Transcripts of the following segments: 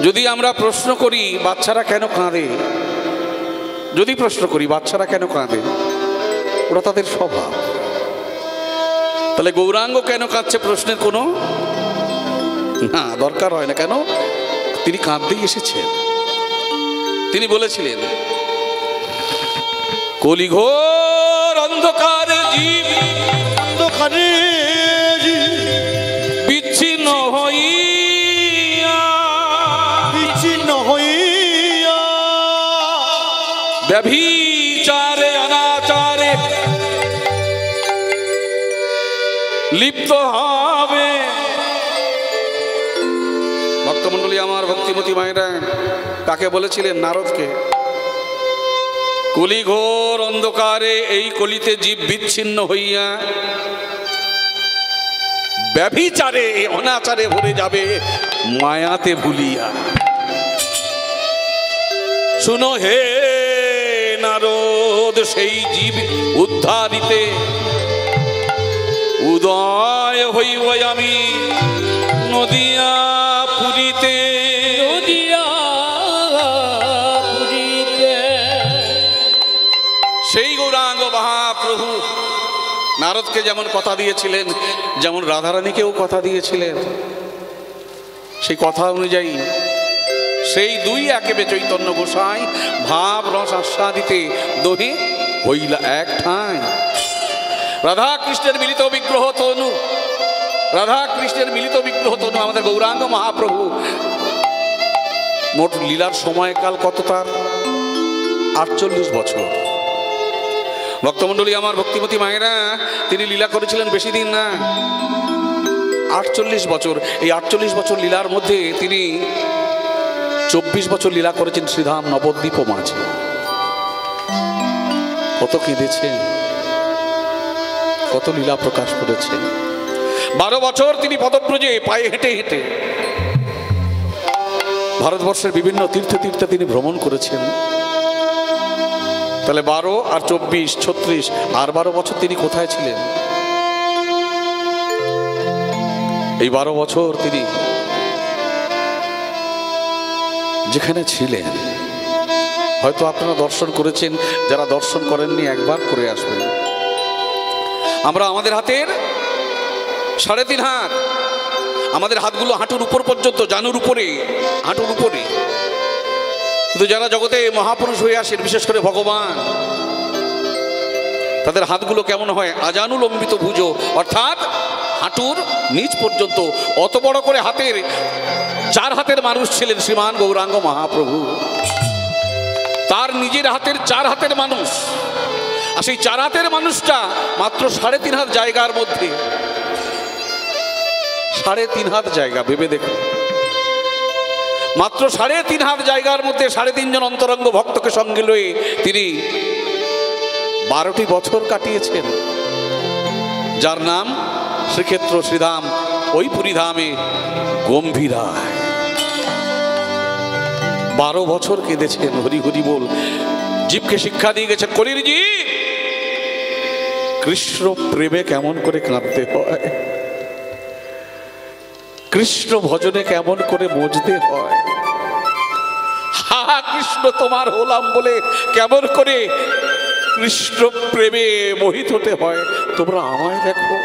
যদি আমরা প্রশ্ন করি বাচ্চারা কেন কাঁদে, যদি প্রশ্ন করি বাচ্চারা কেন কাঁদে, ওরা তাদের স্বভাব। তাহলে গৌরাঙ্গ কেন কাঁদছে প্রশ্নের কোনো না দরকার হয় না। কেন? তিনি কাঁদতেই এসেছেন। তিনি বলেছিলেন কলিঘোর অন্ধকারে জীব অন্ধকারে বিচ্ছিন্ন হইয়া ব্যভিচারে অনাচারে লিপ্ত হবে। ভক্তমণ্ডলী আমার, ভক্তিমতী মায়েরা কাকে বলেছিলেন? নারদকে। কলিঘোর অন্ধকারে এই কলিতে জীব বিচ্ছিন্ন হইয়া ব্যভিচারে অনাচারে ভরে যাবে মায়াতে ভুলিয়া। শুনো হে নারদ, সেই জীব উদ্ধারিতে উদয় হইব আমি নদিয়া পুরীতে। সেই গৌরাঙ্গ মহাপ্রভু নারদকে যেমন কথা দিয়েছিলেন, যেমন রাধারানীকেও কথা দিয়েছিলেন, সেই কথা অনুযায়ী সেই দুই একেবে চৈতন্য গোসাই ভাব রস আস্বাদিতে দোহে হইলা এক ঠাঁই। রাধা কৃষ্ণের মিলিত বিগ্রহ তনু, রাধা কৃষ্ণের মিলিত বিগ্রহ তনু আমাদের গৌরাঙ্গ মহাপ্রভু। মোট লীলার সময়কাল কত তার? 48 বছর। ভক্তমণ্ডলী আমার, ভক্তিমতী মায়েরা, তিনি লীলা করেছিলেন বেশি দিন না, 48 বছর। এই 48 বছর লীলার মধ্যে তিনি 24 বছর লীলা করেছেন শ্রীধাম নবদ্বীপ মাঝে। কত কেঁদেছে, কত লীলা প্রকাশ করেছে। 12 বছর তিনি পদব্রজে পায়ে হেঁটে হেঁটে ভারতবর্ষের বিভিন্ন তীর্থে তিনি ভ্রমণ করেছেন। তাহলে 12 আর 24 36 আর 12 বছর তিনি কোথায় ছিলেন? এই 12 বছর তিনি যেখানে ছিলেন, হয়তো আপনারা দর্শন করেছেন, যারা দর্শন করেননি একবার করে আসবেন। আমরা আমাদের হাতের 3.5 হাত, আমাদের হাতগুলো হাঁটুর উপর পর্যন্ত, জানুর উপরে, হাঁটুর উপরে। কিন্তু যারা জগতে মহাপুরুষ হয়ে আসেন, বিশেষ করে ভগবান, তাদের হাতগুলো কেমন হয়? আজানুলম্বিত ভুজ, অর্থাৎ হাঁটুর নিচ পর্যন্ত। অত বড় করে হাতের 4 হাতের মানুষ ছিলেন শ্রীমান গৌরাঙ্গ মহাপ্রভু। তার নিজের হাতের 4 হাতের মানুষ, আর সেই 4 হাতের মানুষটা মাত্র 3.5 হাত জায়গার মধ্যে, 3.5 হাত জায়গা, ভেবে দেখুন, মাত্র 3.5 হাত জায়গার মধ্যে 3.5 জন অন্তরঙ্গ ভক্তকে সঙ্গে লয়ে তিনি 12টি বছর কাটিয়েছেন। যার নাম শ্রীক্ষেত্র শ্রীধাম, ওই পুরীধামে গম্ভীরায় 12 বছর কেঁদেছেন। হরি হরি বল। জীবকে শিক্ষা দিয়ে গেছেন, কলির জীব কৃষ্ণ প্রেমে কেমন করে কাঁদতে হয়, কৃষ্ণ ভজনে কেমন করে মজতে হয়। হা কৃষ্ণ তোমার হলাম বলে কেমন করে কৃষ্ণ প্রেমে মোহিত হতে হয়। তোমরা আমায় দেখো,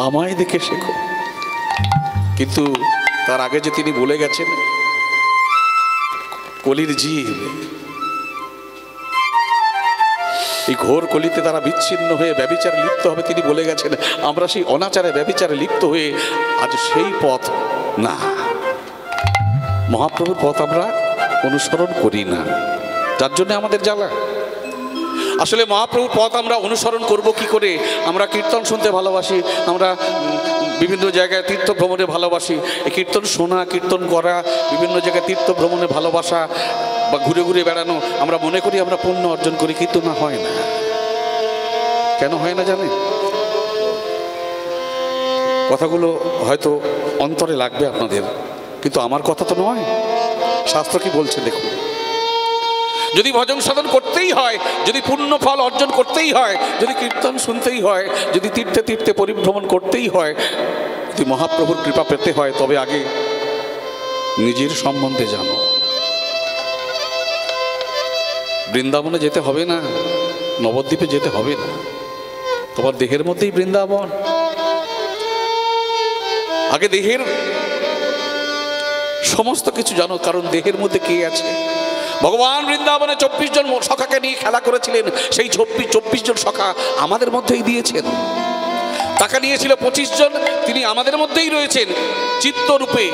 আমায় দেখে শেখো। কিন্তু তার আগে যে তিনি বলে গেছেন, কলির জীব এই ঘোর কলিতে তারা বিচ্ছিন্ন হয়ে ব্যভিচারে লিপ্ত হবে, তিনি বলে গেছেন। আমরা সেই অনাচারে ব্যভিচারে লিপ্ত হয়ে আজ সেই পথ না, মহাপ্রভুর পথ আমরা অনুসরণ করি না, যার জন্য আমাদের জ্বালা। আসলে মহাপ্রভুর পথ আমরা অনুসরণ করব কি করে? আমরা কীর্তন শুনতে ভালোবাসি, আমরা বিভিন্ন জায়গায় তীর্থ ভ্রমণে ভালোবাসি। এই কীর্তন শোনা, কীর্তন করা, বিভিন্ন জায়গায় তীর্থ ভ্রমণে ভালোবাসা বা ঘুরে ঘুরে বেড়ানো, আমরা মনে করি আমরা পুণ্য অর্জন করি, কিন্তু না, হয় না। কেন হয় না জানেন? কথাগুলো হয়তো অন্তরে লাগবে আপনাদের, কিন্তু আমার কথা তো নয়। শাস্ত্র কি বলছে দেখুন। যদি ভজন সাধন করতেই হয়, যদি পুণ্য ফল অর্জন করতেই হয়, যদি কীর্তন শুনতেই হয়, যদি তীর্থে তীর্থে পরিভ্রমণ করতেই হয়, যদি মহাপ্রভুর কৃপা পেতে হয়, তবে আগে নিজের সম্বন্ধে জানো। বৃন্দাবনে যেতে হবে না, নবদ্বীপে যেতে হবে না, তোমার দেহের মধ্যেই বৃন্দাবন। আগে দেহের সমস্ত কিছু জানো, কারণ দেহের মধ্যে কে আছে। ভগবান বৃন্দাবনে 24 জন সখাকে নিয়ে খেলা করেছিলেন, সেই 24 জন সখা আমাদের মধ্যেই দিয়েছেন। তাকে নিয়েছিল 25 জন, তিনি আমাদের মধ্যেই রয়েছেন চিত্তরূপে।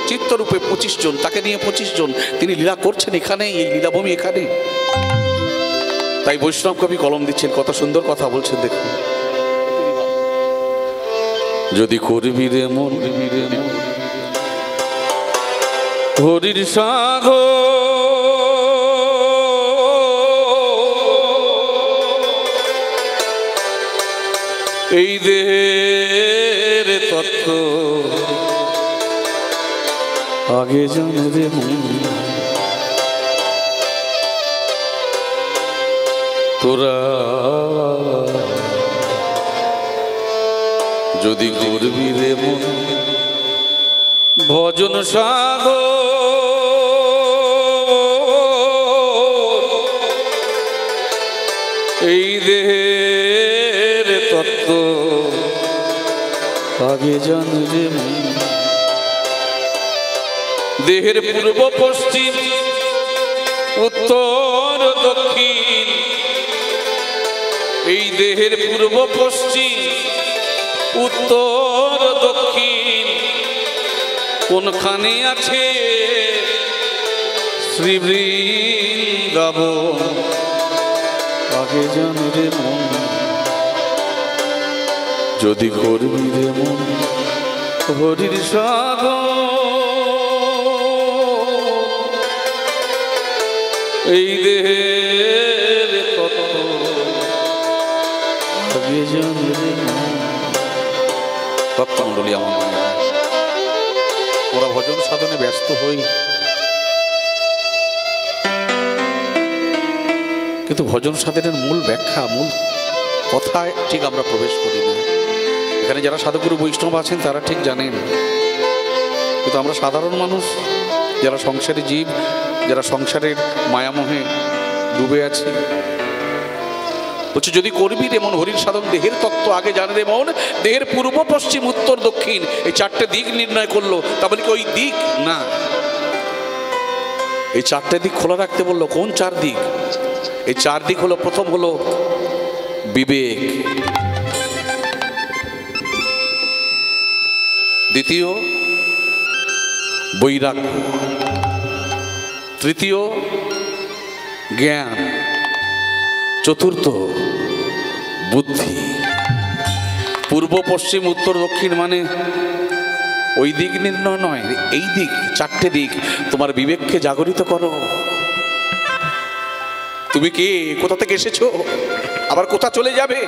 চিত্তরূপে 25 জন, তাকে নিয়ে 25 জন তিনি লীলা করছেন এখানে, এই লীলাভূমি এখানে। তাই বৈষ্ণব কবি কলম দিচ্ছেন, কত সুন্দর কথা বলছেন দেখুন। যদি করবি রে মন হরির সাধ, এই দেহের তত্ত্ব আগে জানবে তোরা, যদি করবি রে মন ভজন সাধ, এই দেহের তত্ত্ব আগে জানবে। দেহের পূর্ব পশ্চিম উত্তর দক্ষিণ, এই দেহের পূর্ব পশ্চিম উত্তর দক্ষিণ কোনখানে আছে শ্রী বৃন্দাবন, আগে জানবে মন। যদি করবি রে মন হরির সাধন, এই দেহের তত্ত্ব আগে জানবে মন। ভক্তমণ্ডলী আমার মনে হয় ওরা ভজন সাধনে ব্যস্ত হই, কিন্তু ভজন সাধনের মূল ব্যাখ্যা, মূল কথায় ঠিক আমরা প্রবেশ করি না। এখানে যারা সাধুগুরু বৈষ্ণব আছেন তারা ঠিক জানেন, কিন্তু আমরা সাধারণ মানুষ যারা সংসারী জীব, যারা সংসারের মায়ামোহে ডুবে আছে, বলছে যদি করবি রে মন হরির সাধন, দেহের তত্ত্ব আগে জানে রে মন। দেহের পূর্ব পশ্চিম উত্তর দক্ষিণ এই 4টে দিক নির্ণয় করলো। তা বলে কি ওই দিক না, এই 4টে দিক খোলা রাখতে বললো। কোন 4 দিক? এই 4 দিক হলো, প্রথম হলো বিবেক, দ্বিতীয় বৈরাগ্য, তৃতীয় জ্ঞান, চতুর্থ বুদ্ধি। পূর্ব পশ্চিম উত্তর দক্ষিণ মানে ওই দিক নির্ণয় নয়, এই দিক, 4টে দিক। তোমার বিবেককে জাগরিত করো। তুমি কে, কোথা থেকে এসেছো, আবার কোথা চলে যাবে,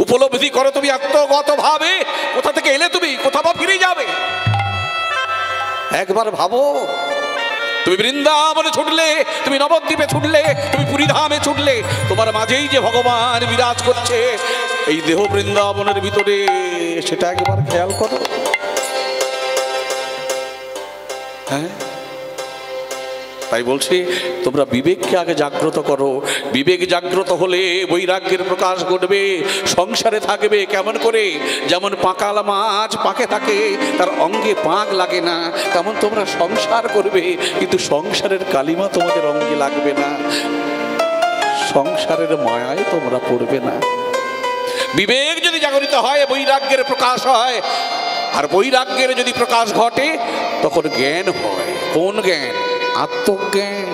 উপলব্ধি করো। তুমি আত্মগত ভাবে কোথা থেকে এলে, তুমি কোথা বা ফিরে যাবে, একবার ভাবো। তুমি বৃন্দাবনে ছুটলে, তুমি নবদ্বীপে ছুটলে, তুমি পুরীধামে ছুটলে, তোমার মাঝেই যে ভগবান বিরাজ করছে এই দেহ বৃন্দাবনের ভিতরে, সেটা একবার খেয়াল করো। হ্যাঁ, তাই বলছি তোমরা বিবেককে আগে জাগ্রত করো। বিবেক জাগ্রত হলে বৈরাগ্যের প্রকাশ ঘটবে। সংসারে থাকবে কেমন করে, যেমন পাকাল মাছ পাকে থাকে, তার অঙ্গে পাক লাগে না, তেমন তোমরা সংসার করবে, কিন্তু সংসারের কালিমা তোমাদের অঙ্গে লাগবে না, সংসারের মায়ায় তোমরা পড়বে না। বিবেক যদি জাগরিত হয় বৈরাগ্যের প্রকাশ হয়, আর বৈরাগ্যের যদি প্রকাশ ঘটে তখন জ্ঞান হয়। কোন জ্ঞান? আত্মজ্ঞান।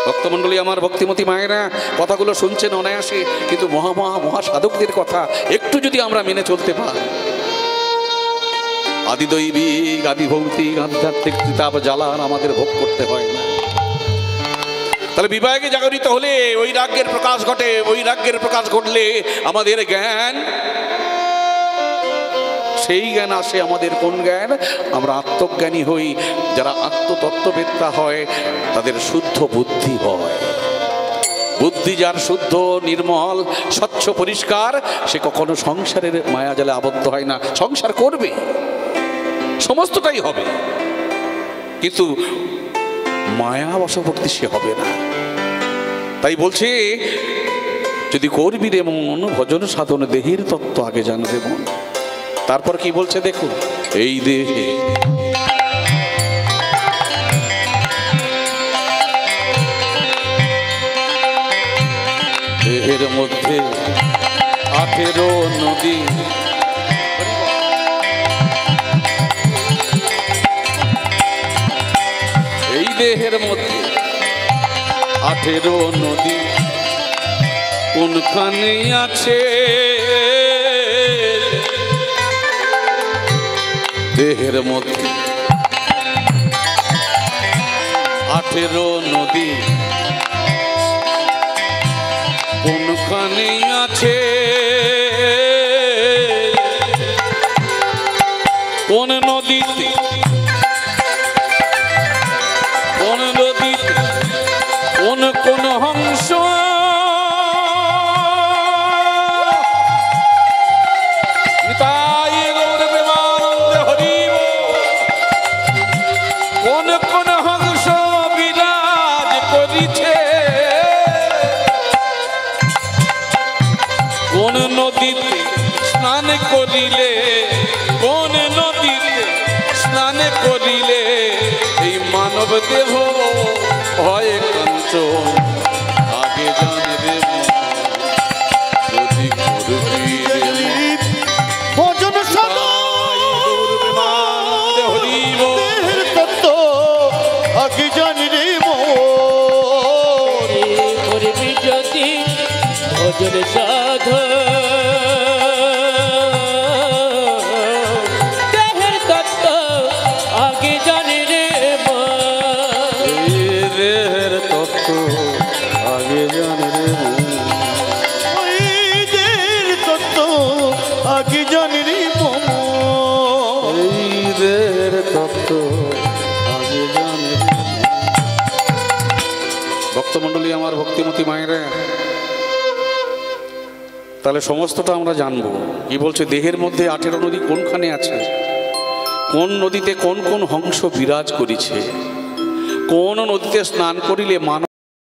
ভক্তমণ্ডলী আমার, ভক্তিমতী মায়েরা, কথাগুলো শুনছেন অনায়াসে, কিন্তু মহা সাধকদের কথা একটু যদি আমরা মেনে চলতে পারি, আদিদৈবিক আদি ভৌতিক আধ্যাত্মিক কিতাব জ্বালান আমাদের ভোগ করতে হয় না। তাহলে বিবেকে জাগরিত হলে বৈরাগ্যের প্রকাশ ঘটে। বৈরাগ্যের প্রকাশ ঘটলে আমাদের জ্ঞান, সেই জ্ঞান আসে আমাদের। কোন জ্ঞান? আমরা আত্মজ্ঞানী হই। যারা আত্মতত্ত্ববেত্তা হয় তাদের শুদ্ধ বুদ্ধি হয়। বুদ্ধি যার শুদ্ধ, নির্মল, স্বচ্ছ, পরিষ্কার, সে কখনো সংসারের মায়াজালে আবদ্ধ হয় না। সংসার করবে সমস্তটাই হবে, কিন্তু মায়া বশবর্তী সে হবে না। তাই বলছে, যদি করবি রে মন ভজন সাধন দেহের তত্ত্ব আগে জানবে মন। তারপর কি বলছে দেখুন, এই দেহে দেহের মধ্যে 18 নদী, এই দেহের মধ্যে 18 নদী কোনখানে আছে? দেহের মধ্যে 18 নদী কোনখানে আছে? কোন নদীতে, কোন নদীতে কোন কোন হংস নিতাই গৌর প্রেমানন্দে হরি বল। কোন কোন হংস বিরাজ করিছে? কোন নদীতে স্নান করিলে, কোন নদীতে স্নান করিলে এই মানব দেহ হয় কাঞ্চন? আগে জানবে যদি করবি ভজন দেহের তত্ত্ব আগে জানি রে করবি যদি ভজন সাধন দেহের তত্ত্ব আগে জানি রে দেহের তত্ত্ব আগে জানবে দেহের তত্ত্ব আগে জানি রে এই দেহের তত্ত্ব আগে জানবে। ভক্তমণ্ডলী আমার, ভক্তিমতী মায়েরা, তাহলে সমস্তটা আমরা জানবো। কি বলছে, দেহের মধ্যে 18 নদী কোনখানে আছে? কোন নদীতে কোন কোন হংস বিরাজ করিছে? কোন নদীতে স্নান করিলে মানব